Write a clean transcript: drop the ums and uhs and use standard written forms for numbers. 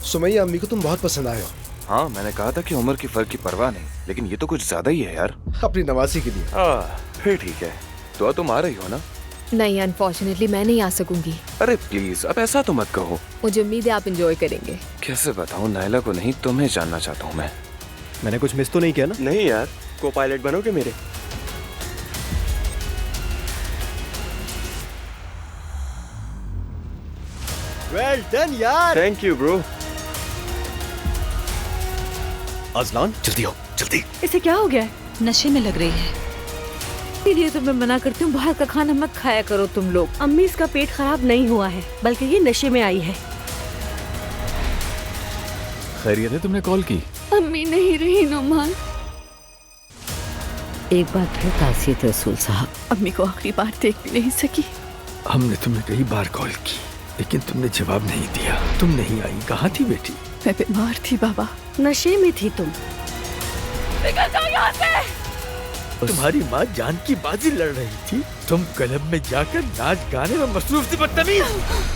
सुमैया, अम्मी को तुम बहुत पसंद आए हो। हाँ, मैंने कहा था कि उम्र की फर्क की परवाह नहीं, लेकिन ये तो कुछ ज्यादा ही है यार। अपनी नवासी के लिए। फिर ठीक है। तो तुम आ रही हो ना? नहीं, अनफॉर्चुनेटली मैं नहीं आ सकूंगी। अरे प्लीज, अब ऐसा तो मत कहो। मुझे उम्मीद है आप एंजॉय करेंगे। कैसे बताऊं, नायला को नहीं, तुम्हें जानना चाहता हूँ मैं। मैंने कुछ मिस तो नहीं किया ना? नहीं यार, को पायलट बनोगे मेरे? वेल डन यार। Thank you bro. अजलान जल्दी हो, जल्दी। इसे क्या हो गया है? नशे में लग रही है। इसलिए तो मैं मना करती हूँ, बाहर का खाना मत खाया करो तुम लोग। अम्मी, इसका पेट खराब नहीं हुआ है, बल्कि ये नशे में आई है। खैरियत है, तुमने कॉल की? अम्मी नहीं रही नुमान। एक बार फिर तासीत रसूल साहब, अम्मी को आखिरी बार देख भी नहीं सकी। हमने तुम्हें कई बार कॉल की, लेकिन तुमने जवाब नहीं दिया। तुम नहीं आई, कहाँ थी बेटी? मैं बीमार थी बाबा, नशे में थी तुम। निकल जाओ यहाँ से। तुम्हारी माँ जान की बाजी लड़ रही थी, तुम क्लब में जाकर नाच गाने में मसरूफ थी। बदतमीज।